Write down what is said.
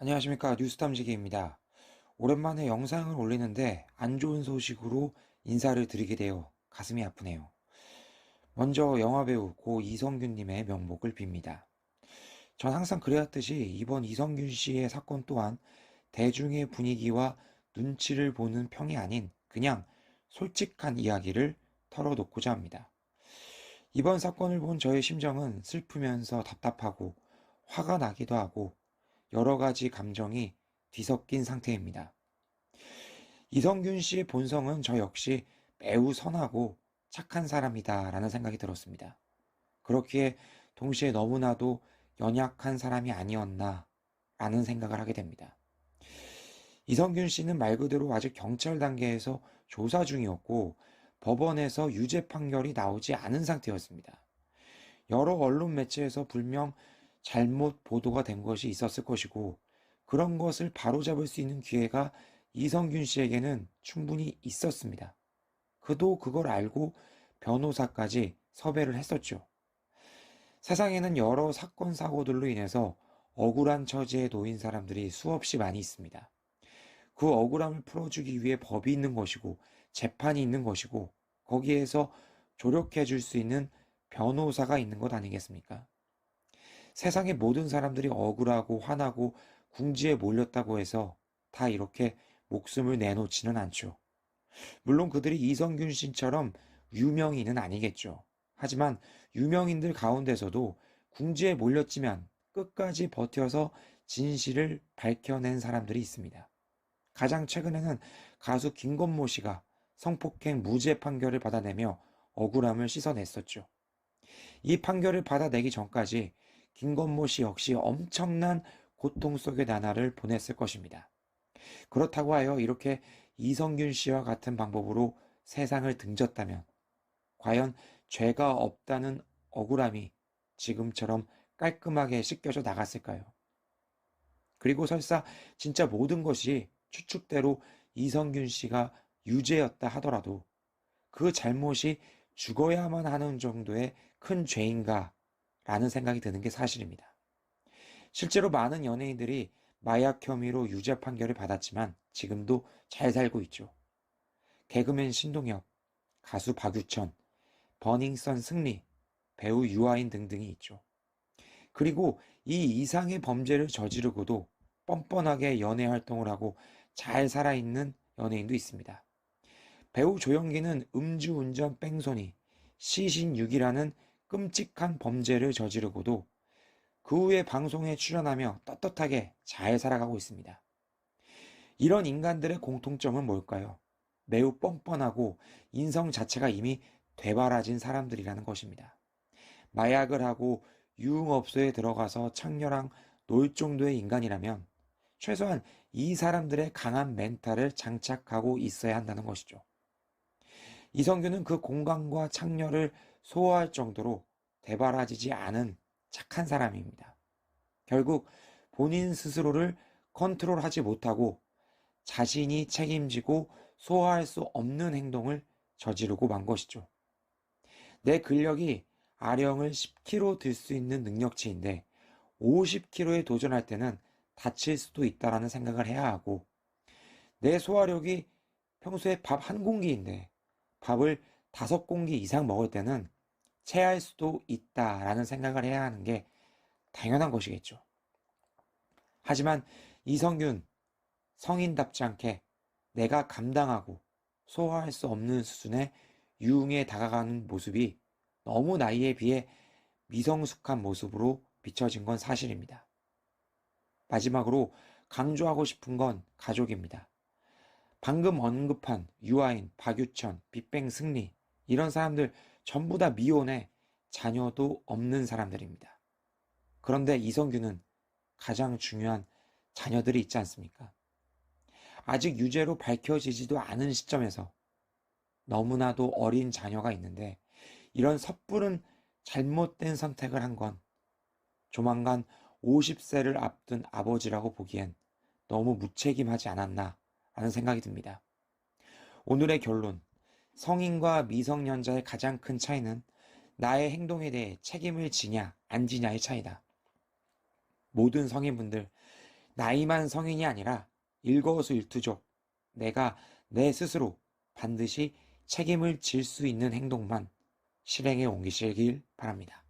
안녕하십니까. 뉴스탐지기입니다. 오랜만에 영상을 올리는데 안 좋은 소식으로 인사를 드리게 되어 가슴이 아프네요. 먼저 영화배우 고 이성균님의 명복을 빕니다. 전 항상 그래왔듯이 이번 이성균 씨의 사건 또한 대중의 분위기와 눈치를 보는 평이 아닌 그냥 솔직한 이야기를 털어놓고자 합니다. 이번 사건을 본 저의 심정은 슬프면서 답답하고 화가 나기도 하고 여러 가지 감정이 뒤섞인 상태입니다. 이성균 씨의 본성은 저 역시 매우 선하고 착한 사람이다라는 생각이 들었습니다. 그렇기에 동시에 너무나도 연약한 사람이 아니었나 라는 생각을 하게 됩니다. 이성균 씨는 말 그대로 아직 경찰 단계에서 조사 중이었고 법원에서 유죄 판결이 나오지 않은 상태였습니다. 여러 언론 매체에서 분명 잘못 보도가 된 것이 있었을 것이고 그런 것을 바로잡을 수 있는 기회가 이성균 씨에게는 충분히 있었습니다. 그도 그걸 알고 변호사까지 섭외를 했었죠. 세상에는 여러 사건 사고들로 인해서 억울한 처지에 놓인 사람들이 수없이 많이 있습니다. 그 억울함을 풀어주기 위해 법이 있는 것이고 재판이 있는 것이고 거기에서 조력해 줄 수 있는 변호사가 있는 것 아니겠습니까? 세상의 모든 사람들이 억울하고 화나고 궁지에 몰렸다고 해서 다 이렇게 목숨을 내놓지는 않죠. 물론 그들이 이성균 씨처럼 유명인은 아니겠죠. 하지만 유명인들 가운데서도 궁지에 몰렸지만 끝까지 버텨서 진실을 밝혀낸 사람들이 있습니다. 가장 최근에는 가수 김건모 씨가 성폭행 무죄 판결을 받아내며 억울함을 씻어냈었죠. 이 판결을 받아내기 전까지 김건모 씨 역시 엄청난 고통 속의 나날을 보냈을 것입니다. 그렇다고 하여 이렇게 이성균 씨와 같은 방법으로 세상을 등졌다면 과연 죄가 없다는 억울함이 지금처럼 깔끔하게 씻겨져 나갔을까요? 그리고 설사 진짜 모든 것이 추측대로 이성균 씨가 유죄였다 하더라도 그 잘못이 죽어야만 하는 정도의 큰 죄인가 라는 생각이 드는 게 사실입니다. 실제로 많은 연예인들이 마약 혐의로 유죄 판결을 받았지만 지금도 잘 살고 있죠. 개그맨 신동엽, 가수 박유천, 버닝썬 승리, 배우 유아인 등등이 있죠. 그리고 이 이상의 범죄를 저지르고도 뻔뻔하게 연애 활동을 하고 잘 살아있는 연예인도 있습니다. 배우 조영기는 음주운전 뺑소니, 시신유기라는 끔찍한 범죄를 저지르고도 그 후에 방송에 출연하며 떳떳하게 잘 살아가고 있습니다. 이런 인간들의 공통점은 뭘까요? 매우 뻔뻔하고 인성 자체가 이미 되바라진 사람들이라는 것입니다. 마약을 하고 유흥업소에 들어가서 창녀랑 놀 정도의 인간이라면 최소한 이 사람들의 강한 멘탈을 장착하고 있어야 한다는 것이죠. 이성균은 그 공간과 창녀를 소화할 정도로 대바라지지 않은 착한 사람입니다. 결국 본인 스스로를 컨트롤하지 못하고 자신이 책임지고 소화할 수 없는 행동을 저지르고 만 것이죠. 내 근력이 아령을 10kg 들 수 있는 능력치인데 50kg에 도전할 때는 다칠 수도 있다라는 생각을 해야 하고 내 소화력이 평소에 밥 한 공기인데 밥을 5공기 이상 먹을 때는 체할 수도 있다라는 생각을 해야 하는 게 당연한 것이겠죠. 하지만 이성균, 성인답지 않게 내가 감당하고 소화할 수 없는 수준의 유흥에 다가가는 모습이 너무 나이에 비해 미성숙한 모습으로 비춰진 건 사실입니다. 마지막으로 강조하고 싶은 건 가족입니다. 방금 언급한 유아인, 박유천, 빅뱅 승리 이런 사람들 전부 다 미혼에 자녀도 없는 사람들입니다. 그런데 이성균은 가장 중요한 자녀들이 있지 않습니까? 아직 유죄로 밝혀지지도 않은 시점에서 너무나도 어린 자녀가 있는데 이런 섣부른 잘못된 선택을 한 건 조만간 50세를 앞둔 아버지라고 보기엔 너무 무책임하지 않았나 라는 생각이 듭니다. 오늘의 결론, 성인과 미성년자의 가장 큰 차이는 나의 행동에 대해 책임을 지냐 안 지냐의 차이다. 모든 성인분들, 나이만 성인이 아니라 일거수일투족 내가 내 스스로 반드시 책임을 질 수 있는 행동만 실행에 옮기시길 바랍니다.